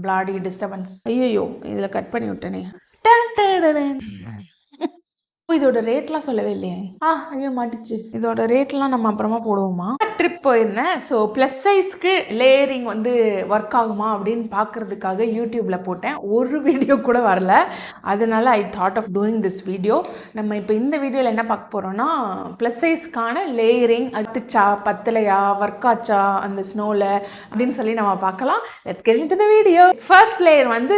Bloody disturbance. ஐயோ இதில் cut பண்ணி விட்டேனே. இதோட ரேட்லாம் சொல்லவே இல்லையே. ஐயோ மாட்டிச்சு. இதோட ரேட்லாம் நம்ம அப்புறமா போடுவோமா. ட்ரிப் போயிருந்தேன். ஸோ ப்ளஸ் சைஸ்க்கு லேயரிங் வந்து ஒர்க் ஆகுமா அப்படின்னு பார்க்கறதுக்காக யூடியூப்ல போட்டேன். ஒரு வீடியோ கூட வரல. அதனால I thought of doing this video. நம்ம இப்போ இந்த வீடியோவில் என்ன பார்க்க போகிறோம்னா ப்ளஸ் சைஸ்க்கான லேயரிங் அத்துச்சா பத்தலையா ஒர்க் ஆச்சா அந்த ஸ்னோவில் அப்படின்னு சொல்லி நம்ம பார்க்கலாம். Let's get into the video. First layer வந்து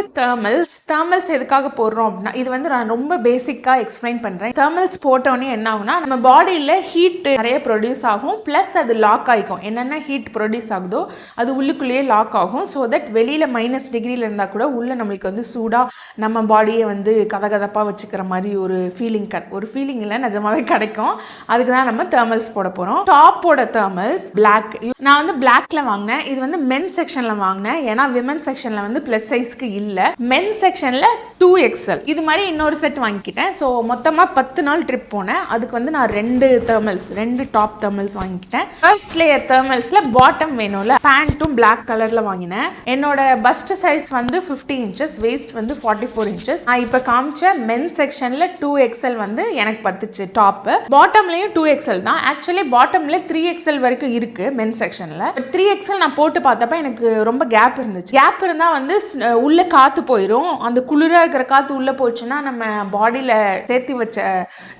தெர்மல்ஸ் எதுக்காக போடுறோம் அப்படின்னா இது வந்து நான் ரொம்ப பேசிக்காக எக்ஸ்பிளைன் பண்ணுறேன். தெர்மல்ஸ் போட்டோன்னே என்ன ஆகும்னா நம்ம பாடியில் ஹீட் நிறைய ப்ரொடியூஸ் ஆகும். ப்ளஸ் அது லாக் ஆகிக்கும். என்னென்ன ஹீட் ப்ரொடியூஸ் ஆகுதோ அது உள்ளுக்குள்ளேயே லாக் ஆகும். ஸோ தட் வெளியில் -டிகிரியில் இருந்தால் கூட உள்ள நம்மளுக்கு வந்து சூடாக நம்ம பாடியை வந்து கதகதப்பாக வச்சுக்கிற மாதிரி ஒரு ஃபீலிங் இல்லை, நிஜமாவே கிடைக்கும். அதுக்கு தான் நம்ம தெர்மல்ஸ் போட போகிறோம். டாப்போட தெர்மல்ஸ் பிளாக். நான் வந்து பிளாக்ல வாங்கினேன். இது வந்து மென் செக்ஷனில் வாங்கினேன். ஏன்னா விமன் செக்ஷனில் வந்து ப்ளஸ் சைஸ்க்கு இல்லை. மென் செக்ஷனில் 2XL இது மாதிரி இன்னொரு செட் வாங்கிக்கிட்டேன். ஸோ மொத்தமாக 10 நாள் ட்ரிப் போனேன். அதுக்கு வந்து நான் 2 டாப் தெர்மல்ஸ் வாங்கிக்கிட்டேன். ஃபர்ஸ்ட் லேயர் தெர்மல்ஸில் பாட்டம் வேணும்ல, பேண்ட்டும் பிளாக் கலரில் வாங்கினேன். என்னோட பஸ்ட் சைஸ் வந்து 50 inches, வேஸ்ட் வந்து 44 inches. நான் இப்போ காமிச்ச மென் செக்ஷனில் 2XL வந்து எனக்கு பத்துச்சு டாப்பு. பாட்டம்லேயும் 2XL தான். ஆக்சுவலி பாட்டமில் 3XL வரைக்கும் இருக்குது மென் செக்ஷனில். 3XL நான் போட்டு பார்த்தப்ப எனக்கு ரொம்ப கேப் இருந்துச்சு. கேப் இருந்தால் வந்து உள்ளே காற்று போயிடும். அந்த குளிராக இருக்கிற காற்று உள்ளே போச்சுன்னா நம்ம பாடியில் சேர்த்து வச்ச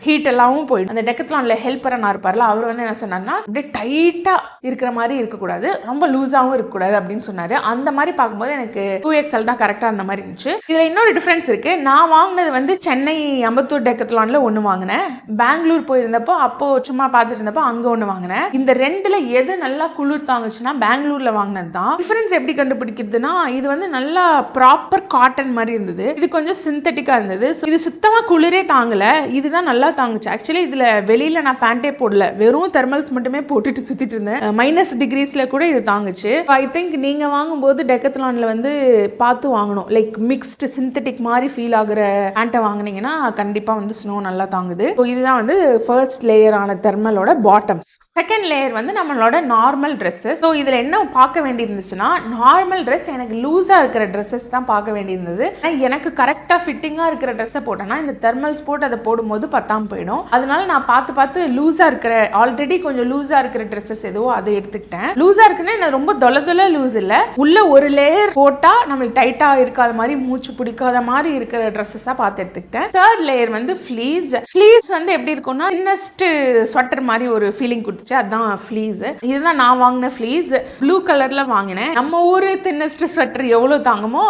ஹீட் எல்லாமும் போயிடும். அந்த டெக்கத்லானில் ஹெல்ப்பராக இருப்பார்ல, அவர் வந்து என்ன சொன்னார்னா அப்படியே டைட்டாக இருக்கிற மாதிரி இருக்கக்கூடாது, ரொம்ப லூஸாகவும் இருக்கக்கூடாது அப்படின்னு சொன்னார். அந்த மாதிரி பார்க்கும்போது எனக்கு 2XL தான் கரெக்டாக அந்த மாதிரி இருந்துச்சு. இதில் இன்னொரு டிஃப்ரென்ஸ் இருக்குது. நான் வாங்கினது வந்து சென்னை அம்பத்தூர் டெக்கத்லானில் ஒன்று வாங்கினேன். பெங்களூர் போயிருந்தப்போ அப்போது சும்மா பார்த்துட்டு இருந்தப்போ அங்கே ஒன்று வாங்கினேன். இந்த ரெண்டில் எது நல்லா குளிர் தாங்குச்சுன்னா பெங்களூரில் வாங்கினது தான். டிஃப்ரென்ஸ் எப்படி கண்டுபிடிக்கிறதுனா இது வந்து நல்லா ப்ராப்பர் காட்டன் மாதிரி இருந்தது. இது கொஞ்சம் சிந்தட்டிக்காக இருந்தது. ஸோ இது சுத்தமாக குளிரே தாங்கலை. இதுதான் நல்லா தாங்குச்சு. ஆக்சுவலி இதில் வெளியில் நான் பேண்டே போடல, வெறும் தெர்மல்ஸ் மட்டுமே போட்டுட்டு சுற்றிட்டு இருந்தேன். -டிகிரிஸில் கூட இது தாங்குச்சு. ஐ திங்க் நீங்கள் வாங்கும்போது டெக்கத்லானில் வந்து பார்த்து வாங்கணும். லைக் மிக்ஸ்டு சிந்தட்டிக் மாதிரி ஃபீல் ஆகுற பேண்ட்டை வாங்கினீங்கன்னா கண்டிப்பாக வந்து ஸ்னோ நல்லா தாங்குது. ஸோ இதுதான் வந்து ஃபர்ஸ்ட் லேயரான தெர்மலோட பாட்டம்ஸ். செகண்ட் லேயர் வந்து நம்மளோட நார்மல் ட்ரெஸ்ஸஸ். ஸோ இதில் என்ன பார்க்க வேண்டியிருந்துச்சுன்னா நார்மல் ட்ரெஸ் எனக்கு லூஸாக இருக்கிற ட்ரெஸ்ஸஸ் தான் பார்க்க வேண்டியிருந்தது. எனக்கு கரெக்டாக ஃபிட்டிங்காக இருக்கிற ட்ரெஸ்ஸை போட்டேன்னா இந்த தெர்மல்ஸ் போட்டு அதை போடும்போது பத்தாம போயிடும். அதனால நான் பார்த்து லூஸாக இருக்கிற ஆல்ரெடி கொஞ்சம் லூஸாக இருக்கிற ட்ரெஸ்ஸஸ் எதுவோ அதை எடுத்துக்கிட்டேன். லூஸாக இருக்குன்னா எனக்கு ரொம்ப தொலை லூஸ் இல்லை. உள்ள ஒரு லேயர் போட்டால் நம்மளுக்கு டைட்டாக இருக்காத மாதிரி மூச்சு பிடிக்காத மாதிரி இருக்கிற ட்ரெஸ்ஸஸாக பார்த்து எடுத்துக்கிட்டேன். தேர்ட் லேயர் வந்து ஃப்ளீஸ் வந்து எப்படி இருக்கும்னா தின்னஸ்ட் ஸ்வெட்டர் மாதிரி ஒரு ஃபீலிங் கொடுத்துச்சு. அதுதான் ஃப்ளீஸ். இதுதான் நான் வாங்கின ஃப்ளீஸ். ப்ளூ கலர்ல வாங்கினேன். நம்ம ஊர் தின்னஸ்ட் ஸ்வெட்டர் எவ்வளோ தாங்குமோ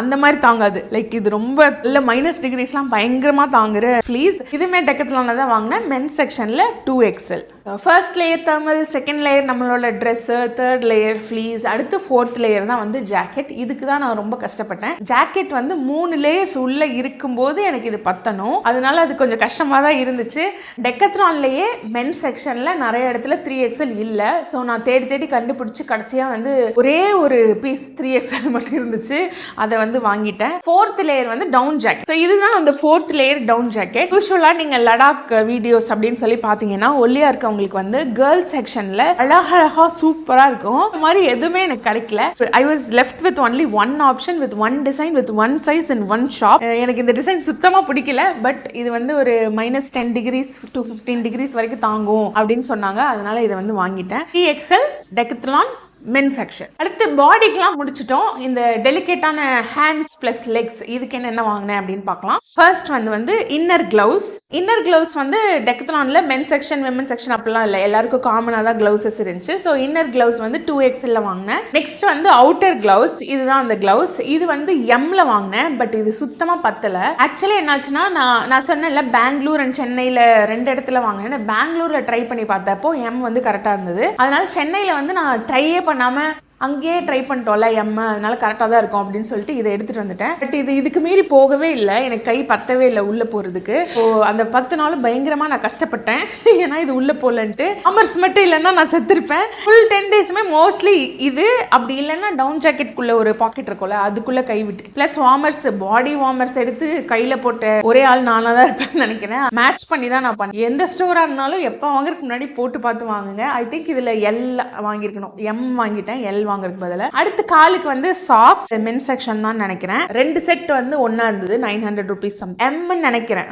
அந்த மாதிரி தாங்காது. லைக் இது ரொம்ப நல்ல -டிகிரிஸ்லாம் பயங்கரமா தாங்குற ஃப்ளீஸ். இதுமே டெக்கத்லான்ல தான் வாங்கினேன். மென் செக்ஷன்ல 2XL. First layer thermal, second layer நம்மளோட ட்ரெஸ்ஸு, தேர்ட் லேயர் ஃப்ளீஸ், அடுத்து ஃபோர்த் லேயர் தான் வந்து ஜாக்கெட். இதுக்கு தான் நான் ரொம்ப கஷ்டப்பட்டேன். ஜாக்கெட் வந்து 3 லேயர்ஸ் உள்ள இருக்கும்போது எனக்கு இது பத்தணும். அதனால அது கொஞ்சம் கஷ்டமாக தான் இருந்துச்சு. டெக்கத்லான்லேயே மென் செக்ஷனில் நிறைய இடத்துல 3XL இல்லை. ஸோ நான் தேடி கண்டுபிடிச்சி கடைசியாக வந்து ஒரே ஒரு பீஸ் 3XL மட்டும் இருந்துச்சு. அதை வந்து வாங்கிட்டேன். ஃபோர்த் லேயர் வந்து டவுன் ஜாக்கெட். ஸோ இதுதான் அந்த ஃபோர்த் லேயர் டவுன் ஜாக்கெட். யூஸ்வலாக நீங்கள் லடாக் வீடியோஸ் அப்படின்னு சொல்லி பார்த்தீங்கன்னா ஒல்லியாக இருக்க உங்களுக்கு வந்து கேர்ள்ஸ் செக்ஷன்ல அழகா சூப்பரா இருக்கும். இந்த மாதிரி எதுவுமே எனக்கு கிடைக்கல. I was left with only one option, with one design, with one size and one shop. எனக்கு இந்த டிசைன் சுத்தமா பிடிக்கல. பட் இது வந்து ஒரு -10 டிகிரிஸ் to 15 டிகிரிஸ் வரைக்கும் தாங்கும் அப்படின்னு சொன்னாங்க. அதனால இதை வந்து வாங்கிட்டேன். 3XL டெக்கத்லான் மென் செக்ஷன். அடுத்து பாடிக்கெலாம் முடிச்சிட்டோம். இந்த டெலிகேட்டான ஹேண்ட்ஸ் ப்ளஸ் லெக்ஸ் இதுக்கு என்ன வாங்கினேன் அப்படின்னு பார்க்கலாம். ஃபர்ஸ்ட் வந்து இன்னர் கிளவுஸ் வந்து டெக்கத்லானில் மென் செக்ஷன் விமன் செக்ஷன் அப்படிலாம் இல்லை, எல்லாருக்கும் காமனாக தான் கிளவுசஸ் இருந்துச்சு. ஸோ இன்னர் கிளவுஸ் வந்து 2XL வாங்கினேன். நெக்ஸ்ட் வந்து அவுட்டர் கிளவுஸ். இதுதான் அந்த கிளவுஸ். இது வந்து M-ல வாங்கினேன். பட் இது சுத்தமாக பத்தலை. ஆக்சுவலி என்னாச்சுன்னா நான் சொன்னேன்ல பெங்களூர் அண்ட் சென்னையில் 2 இடத்துல வாங்கினேன். பெங்களூரில் ட்ரை பண்ணி பார்த்தப்போ M வந்து கரெக்டாக இருந்தது. அதனால சென்னையில் வந்து நான் ட்ரையே பண்ணாம அங்கேயே ட்ரை பண்ணிட்டோம்ல அதனால கரெக்டாக தான் இருக்கும் அப்படின்னு சொல்லிட்டு இதை எடுத்துகிட்டு வந்துட்டேன். பட் இதுக்கு மீறி போகவே இல்லை. எனக்கு கை பத்தவே இல்லை உள்ளே போகிறதுக்கு. ஸோ அந்த 10 நாளும் பயங்கரமாக நான் கஷ்டப்பட்டேன். ஏன்னா இது உள்ளே போகலன்ட்டு. வார்மர்ஸ் மட்டும் இல்லைன்னா நான் செத்துருப்பேன். ஃபுல் 10 டேஸுமே மோஸ்ட்லி இது அப்படி இல்லைன்னா டவுன் ஜாக்கெட்குள்ளே ஒரு பாக்கெட் இருக்கும்ல அதுக்குள்ளே கை விட்டு ப்ளஸ் வார்மர்ஸ் பாடி வார்மர்ஸ் எடுத்து கையில் போட்ட ஒரே ஆள் நானாக தான் இருப்பேன்னு நினைக்கிறேன். மேட்ச் பண்ணி தான் நான் பண்ணேன். எந்த ஸ்டோராக இருந்தாலும் எப்போ வாங்குறதுக்கு முன்னாடி போட்டு பார்த்து வாங்குங்க. ஐ திங்க் இதில் L வாங்கியிருக்கணும். M வாங்கிட்டேன், L வாங்குறதுக்கு பதிலா. அடுத்து காலுக்கு வந்து சாக்ஸ் மென் செக்ஷன் தான் நினைக்கிறேன். 2 செட் வந்து ஒன்னா இருந்தது, 900 rupees எம்னு நினைக்கிறேன்.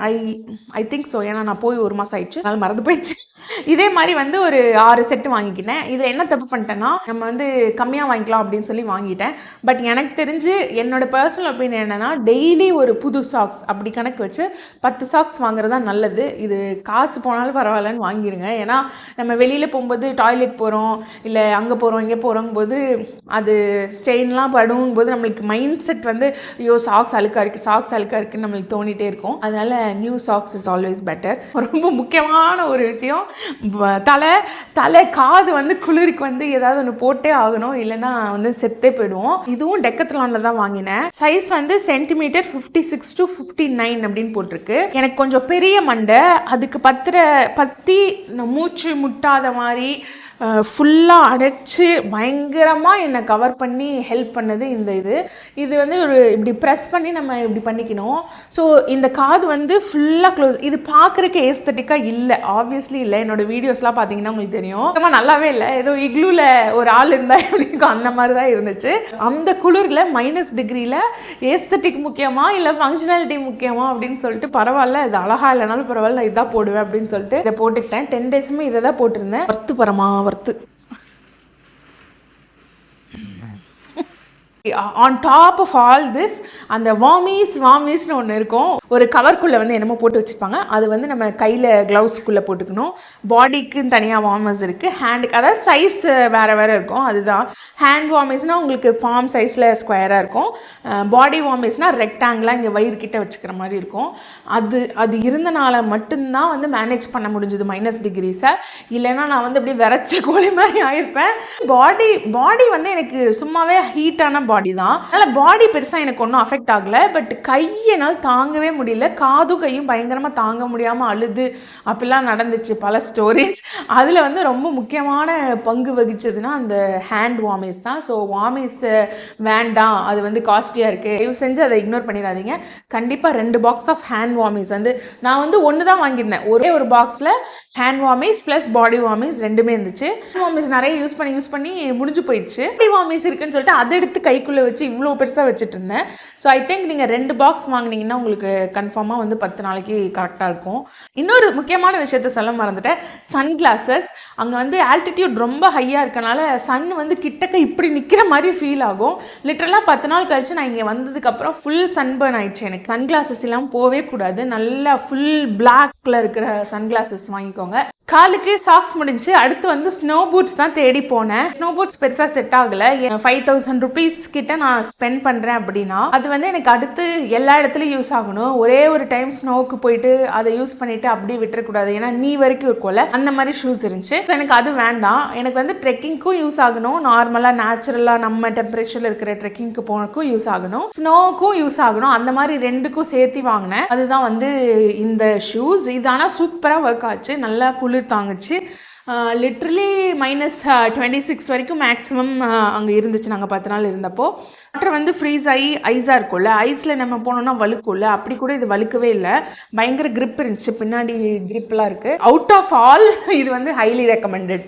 ஐ திங்க் ஸோ, ஏன்னா நான் போய் 1 மாசம் ஆயிடுச்சு, அதனால மறந்து போயிடுச்சு. இதே மாதிரி வந்து ஒரு 6 செட்டு வாங்கிக்கிட்டேன். இதில் என்ன தப்பு பண்ணிட்டேன்னா, நம்ம வந்து கம்மியாக வாங்கிக்கலாம் அப்படின்னு சொல்லி வாங்கிட்டேன். பட் எனக்கு தெரிஞ்சு என்னோட பர்சனல் ஒப்பீனியன் என்னன்னா, டெய்லி ஒரு புது சாக்ஸ் அப்படி கணக்கு வச்சு 10 சாக்ஸ் வாங்குறது தான் நல்லது. இது காசு போனாலும் பரவாயில்லன்னு வாங்கிடுங்க. ஏன்னா நம்ம வெளியில் போகும்போது டாய்லெட் போகிறோம், இல்லை அங்கே போகிறோம் இங்கே போகிறோம் போது அது ஸ்டெயின்லாம் படும் போது நம்மளுக்கு மைண்ட் செட் வந்து ஐயோ சாக்ஸ் அழுக்காக இருக்குன்னு நம்மளுக்கு தோணிகிட்டே இருக்கும். அதனால new socks is always better. ரொம்ப முக்கியமான ஒரு விஷயம், தலை காது வந்து குளிருக்கு வந்து ஏதாவது ஒன்று போட்டே ஆகணும், இல்லைன்னா வந்து செத்தே போயிடுவோம். இதுவும் டெக்கத்லானில் தான் வாங்கினேன். சைஸ் வந்து சென்டிமீட்டர் 56 to 59 அப்படின்னு போட்டிருக்கு. எனக்கு கொஞ்சம் பெரிய மண்டை, அதுக்கு பற்றி மூச்சு முட்டாத மாதிரி ஃபுல்லாக அடைச்சி பயங்கரமாக என்னை கவர் பண்ணி ஹெல்ப் பண்ணது இது வந்து ஒரு இப்படி ப்ரெஸ் பண்ணி நம்ம இப்படி பண்ணிக்கணும். ஸோ இந்த காது வந்து ஃபுல்லாக க்ளோஸ். இது பார்க்குறக்கு ஏஸ்தட்டிக்காக இல்லை, ஆப்வியஸ்லி இல்லை. என்னோடய வீடியோஸ்லாம் பார்த்தீங்கன்னா உங்களுக்கு தெரியும், நல்லாவே இல்லை. ஏதோ இக்லூவில் ஒரு ஆள் இருந்தால் எப்படி இருக்கும் அந்த மாதிரி தான் இருந்துச்சு. அந்த குளிரில் -டிகிரியில் ஏஸ்தட்டிக் முக்கியமா இல்லை ஃபங்க்ஷனாலிட்டி முக்கியமா அப்படின்னு சொல்லிட்டு, பரவாயில்ல இது அழகா இல்லைனாலும் பரவாயில்ல இதான் போடுவேன் அப்படின்னு சொல்லிட்டு இதை போட்டுக்கிட்டேன். 10 டேஸுமே இதை தான் போட்டிருந்தேன். Worth. On top of all this அந்த வார்மீஸ்னு ஒன்று இருக்கும். ஒரு கவர்க்குள்ளே வந்து என்னமோ போட்டு வச்சுருப்பாங்க, அது வந்து நம்ம கையில் க்ளவுஸ்க்குள்ளே போட்டுக்கணும். பாடிக்குன்னு தனியாக வார்மர்ஸ் இருக்குது, ஹேண்டுக்கு அதாவது சைஸ் வேறு இருக்கும். அதுதான் ஹேண்ட் வார்மர்ஸ்னால் உங்களுக்கு பாம் சைஸில் ஸ்கொயராக இருக்கும். பாடி வார்மர்ஸ்னால் ரெக்டாங்கிளாக இங்கே வயிறுக்கிட்ட வச்சுக்கிற மாதிரி இருக்கும். அது இருந்தனால மட்டும்தான் வந்து மேனேஜ் பண்ண முடிஞ்சது -டிகிரிஸை. இல்லைன்னா நான் வந்து அப்படியே விரைச்ச கோழி மாதிரி ஆயிருப்பேன். பாடி வந்து எனக்கு சும்மாவே ஹீட்டான பாடி தான், அதனால் பாடி பெருசாக எனக்கு ஒன்றும் அஃபெக்ட் ஆகலை. பட் கையினால் தாங்கவே முடியல, காதும் கையும் பயங்கரமாக தாங்க முடியாமல் அழுது அப்படிலாம் நடந்துச்சு பல ஸ்டோரிஸ். அதில் வந்து ரொம்ப முக்கியமான பங்கு வகிச்சதுன்னா அந்த ஹேண்ட் வார்மர்ஸ் தான். ஸோ வார்மர்ஸ் வேண்டாம், அது வந்து காஸ்ட்லியாக இருக்குது, தயவு செஞ்சு அதை இக்னோர் பண்ணிடாதீங்க. கண்டிப்பாக 2 பாக்ஸ் ஆஃப் ஹேண்ட் வார்மர்ஸ் வந்து நான் வந்து 1 தான் வாங்கியிருந்தேன். ஒரே ஒரு பாக்ஸில் ஹேண்ட் வார்மர்ஸ் ப்ளஸ் பாடி வார்மர்ஸ் 2மே இருந்துச்சு. ஹேண்ட் வார்மர்ஸ் நிறைய யூஸ் பண்ணி முடிஞ்சு போயிடுச்சு. பாடி வார்மர்ஸ் இருக்குன்னு சொல்லிட்டு அதை எடுத்து கைக்குள்ளே வச்சு இவ்வளோ பெருசாக வச்சுட்டு இருந்தேன். ஸோ ஐ திங்க் நீங்கள் 2 பாக்ஸ் வாங்கினீங்கன்னா உங்களுக்கு கன்ஃபார்மாக வந்து 10 நாளைக்கு கரெக்டாக இருக்கும். இன்னொரு முக்கியமான விஷயத்த சொல்ல மறந்துட்டேன், சன் கிளாஸஸ். அங்கே வந்து ஆல்டிடியூட் ரொம்ப ஹையாக இருக்கனால சன் வந்து கிட்டக்க இப்படி நிற்கிற மாதிரி ஃபீல் ஆகும். லிட்டரலாக 10 நாள் கழிச்சு நான் இங்கே வந்ததுக்கப்புறம் ஃபுல் சன்பர்ன் ஆயிடுச்சு எனக்கு. சன் கிளாஸஸ் எல்லாம் போவே கூடாது, நல்லா ஃபுல் பிளாக்ல இருக்கிற சன் கிளாஸஸ் வாங்கிக்கோங்க. காலுக்கு சாக்ஸ் முடிஞ்சு அடுத்து வந்து ஸ்னோ பூட்ஸ் தான் தேடி போனேன். ஸ்னோ பூட்ஸ் பெருசாக செட் ஆகலை. 5000 rupees கிட்ட நான் ஸ்பெண்ட் பண்ணுறேன் அப்படின்னா அது வந்து எனக்கு அடுத்து எல்லா இடத்துலையும் யூஸ் ஆகணும். ஒரே ஒரு டைம் ஸ்னோவுக்கு போயிட்டு அதை யூஸ் பண்ணிட்டு அப்படியே விட்டுறக்கூடாது, ஏன்னா நீ வரைக்கும் இருக்கும்ல அந்த மாதிரி ஷூஸ் இருந்துச்சு. எனக்கு அது வேண்டாம். எனக்கு வந்து ட்ரெக்கிங்க்கும் யூஸ் ஆகணும், நார்மலாக நேச்சுரலாக நம்ம டெம்பரேச்சரில் இருக்கிற ட்ரெக்கிங்க்கு போனக்கும் யூஸ் ஆகணும், ஸ்னோவுக்கும் யூஸ் ஆகணும். அந்த மாதிரி 2க்கும் சேர்த்து வாங்கினேன். அதுதான் வந்து இந்த ஷூஸ். இது ஆனால் சூப்பராக ஒர்க் ஆச்சு, நல்லா குளிர் தாங்குச்சு. லிட்ரலி -26 வரைக்கும் மேக்ஸிமம் அங்கே இருந்துச்சு நாங்கள் 10 நாள் இருந்தப்போ. வாட்டர் வந்து ஃப்ரீஸ் ஆகி ஐஸாக இருக்கும்ல, ஐஸில் நம்ம போனோம்னா வழுக்கும்ல, அப்படி கூட இது வழுக்கவே இல்லை. பயங்கர கிரிப் இருந்துச்சு, பின்னாடி கிரிப்லாம் இருக்குது. அவுட் ஆஃப் ஆல் இது வந்து ஹைலி ரெக்கமெண்டட்.